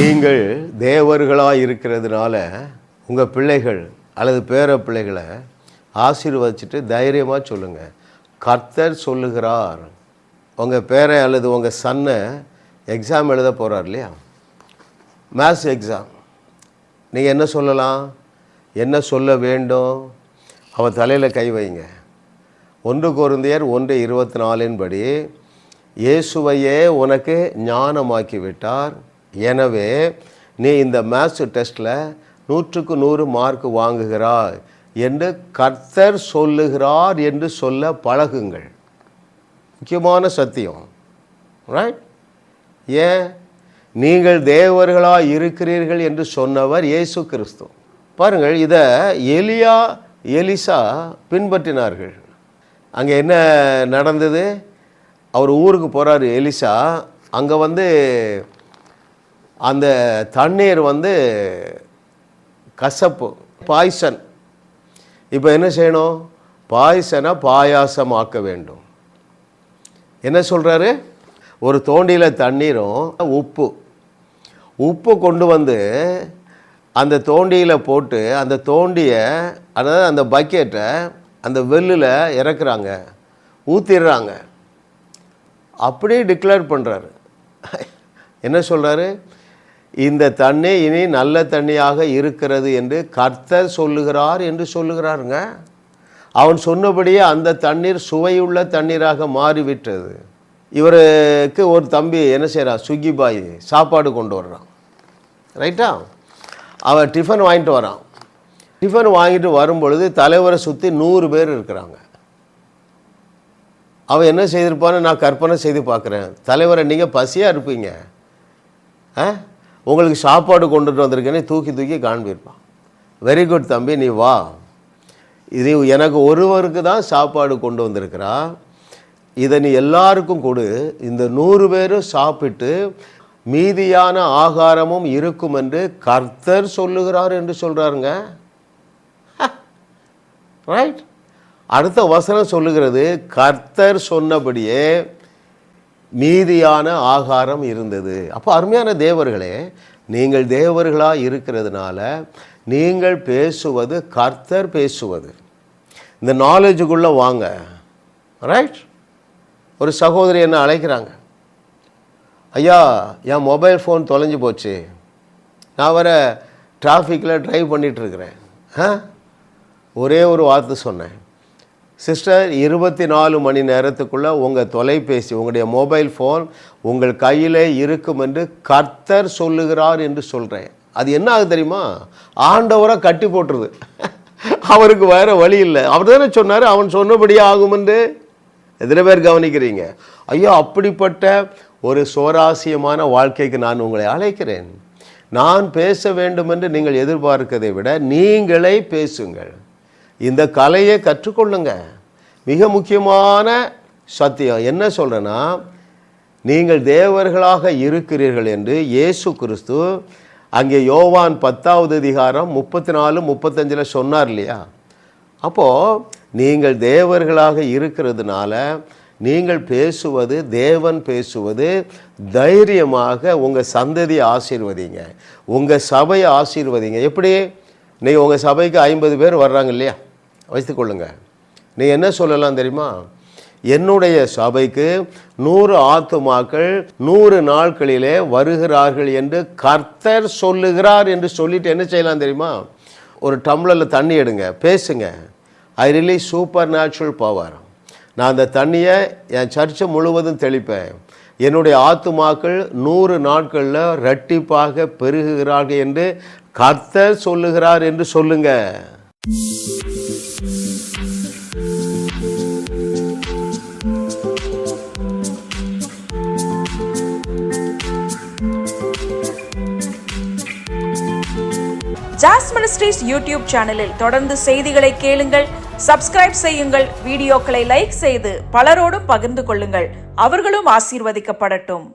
நீங்கள் தேவர்களாக இருக்கிறதுனால உங்கள் பிள்ளைகள் அல்லது பேர பிள்ளைகளை ஆசீர்வதிச்சுட்டு தைரியமாக சொல்லுங்கள், கர்த்தர் சொல்லுகிறார். உங்கள் பேரை அல்லது உங்கள் சன்னை எக்ஸாம் எழுத போகிறார் இல்லையா, மேத்ஸ் எக்ஸாம், நீங்கள் என்ன சொல்லலாம், என்ன சொல்ல வேண்டும்? அவன் தலையில் கை வைங்க. 1 கொரிந்தியர் 1:24 படி இயேசுவையே உனக்கு ஞானமாக்கி விட்டார், எனவே நீ இந்த மேத்ஸ் டெஸ்ட்டில் 100க்கு 100 மார்க் வாங்குகிறாய் என்று கர்த்தர் சொல்லுகிறார் என்று சொல்ல பழகுங்கள். முக்கியமான சத்தியம், ரைட்? ஏன்? நீங்கள் தேவர்களாக இருக்கிறீர்கள் என்று சொன்னவர் இயேசு கிறிஸ்து. பாருங்கள், இதை எலிசா பின்பற்றினார்கள். அங்கே என்ன நடந்தது? அவர் ஊருக்கு போகிறாரு எலிசா. அங்கே அந்த தண்ணீர் கசப்பு, பாய்சன். இப்போ என்ன செய்யணும்? பாய்சனை பாயாசமாக்க வேண்டும். என்ன சொல்கிறாரு? ஒரு தோண்டியில் தண்ணீரும் உப்பு கொண்டு அந்த தோண்டியில் போட்டு அந்த தோண்டியை, அதாவது அந்த பக்கெட்டை அந்த வெல்லில் இறக்குறாங்க, ஊற்றிடுறாங்க. அப்படியே டிக்ளேர் பண்ணுறாரு. என்ன சொல்கிறாரு? இந்த தண்ணி இனி நல்ல தண்ணியாக இருக்கிறது என்று கர்த்தர் சொல்லுகிறார் என்று சொல்லுகிறாருங்க. அவன் சொன்னபடியே அந்த தண்ணீர் சுவையுள்ள தண்ணீராக மாறிவிட்டது. இவருக்கு ஒரு தம்பி என்ன செய்கிறான், ஸ்விக்கி பாய் சாப்பாடு கொண்டு வர்றான், ரைட்டா? அவன் டிஃபன் வாங்கிட்டு வரான். டிஃபன் வாங்கிட்டு வரும்பொழுது தலைவரை சுற்றி 100 பேர் இருக்கிறாங்க. அவன் என்ன செய்திருப்பான்னு நான் கற்பனை செய்து பார்க்குறேன். தலைவரை, நீங்கள் பசியாக இருப்பீங்க, உங்களுக்கு சாப்பாடு கொண்டுட்டு வந்திருக்கேன்னு தூக்கி காண்பிருப்பான். வெரி குட் தம்பி, நீ வா, இது எனக்கு ஒருவருக்கு தான் சாப்பாடு கொண்டு வந்திருக்கிறா, இதை நீ எல்லாருக்கும் கொடு, இந்த 100 பேரும் சாப்பிட்டு மீதியான ஆகாரமும் இருக்கும் என்று கர்த்தர் சொல்லுகிறார் என்று சொல்கிறாருங்க. ரைட்? அடுத்த வசனம் சொல்லுகிறது, கர்த்தர் சொன்னபடியே மீதியான ஆகாரம் இருந்தது. அப்போ அருமையான தேவர்களே, நீங்கள் தேவர்களாக இருக்கிறதுனால நீங்கள் பேசுவது கர்த்தர் பேசுவது. இந்த நாலேஜுக்குள்ளே வாங்க, ரைட்? ஒரு சகோதரி என்ன அழைக்கிறாங்க, ஐயா என் மொபைல் ஃபோன் தொலைஞ்சு போச்சு, நான் வர டிராஃபிக்கில் ட்ரைவ் பண்ணிகிட்ருக்கிறேன். ஒரே ஒரு வார்த்தை சொன்னேன், சிஸ்டர் 24 மணி நேரத்துக்குள்ளே உங்கள் தொலைபேசி, உங்களுடைய மொபைல் ஃபோன் உங்கள் கையில் இருக்கும் என்று கர்த்தர் சொல்லுகிறார் என்று சொல்கிறேன். அது என்ன ஆகுது தெரியுமா? ஆண்டவரை கட்டி போட்டுருது. அவருக்கு வேறு வழி இல்லை. அவர் தானே சொன்னார், அவன் சொன்னபடியே ஆகும் என்று. எத்தனை பேர் கவனிக்கிறீங்க? ஐயோ, அப்படிப்பட்ட ஒரு சுவாரஸ்யமான வாழ்க்கைக்கு நான் உங்களை அழைக்கிறேன். நான் பேச வேண்டும் என்று நீங்கள் எதிர்பார்க்கதை விட நீங்களே பேசுங்கள். இந்த கலையை கற்றுக்கொள்ளுங்க. மிக முக்கியமான சத்தியம் என்ன சொல்கிறேன்னா, நீங்கள் தேவர்களாக இருக்கிறீர்கள் என்று இயேசு கிறிஸ்து அங்கே யோவான் 10வது அதிகாரம் 34-35 சொன்னார் இல்லையா? அப்போது நீங்கள் தேவர்களாக இருக்கிறதுனால நீங்கள் பேசுவது, தேவன் பேசுவது, தைரியமாக உங்கள் சந்ததியை ஆசீர்வதிங்க, உங்கள் சபையை ஆசீர்வதிங்க. எப்படி? நீங்கள் உங்கள் சபைக்கு 50 பேர் வர்றாங்க இல்லையா, வைத்துக்கொள்ளுங்க. நீங்கள் என்ன சொல்லலாம் தெரியுமா? என்னுடைய சபைக்கு 100 ஆத்துமாக்கள் 100 நாட்களிலே வருகிறார்கள் என்று கர்த்தர் சொல்லுகிறார் என்று சொல்லிட்டு என்ன செய்யலாம் தெரியுமா? ஒரு டம்ளரில் தண்ணி எடுங்க, பேசுங்க. ஐ ரிலீஸ் சூப்பர் நேச்சுரல் பவர். நான் அந்த தண்ணியை என் சர்ச்சை முழுவதும் தெளிப்பேன். என்னுடைய ஆத்துமாக்கள் 100 நாட்களில் இரட்டிப்பாக பெருகுகிறார்கள் என்று கர்த்தர் சொல்லுகிறார் என்று சொல்லுங்க. ஜாஸ் மினிஸ்ட்ரீஸ் யூடியூப் சேனலில் தொடர்ந்து செய்திகளை கேளுங்கள், சப்ஸ்கிரைப் செய்யுங்கள், வீடியோக்களை லைக் செய்து பலரோடும் பகிர்ந்து கொள்ளுங்கள். அவர்களும் ஆசீர்வதிக்கப்படட்டும்.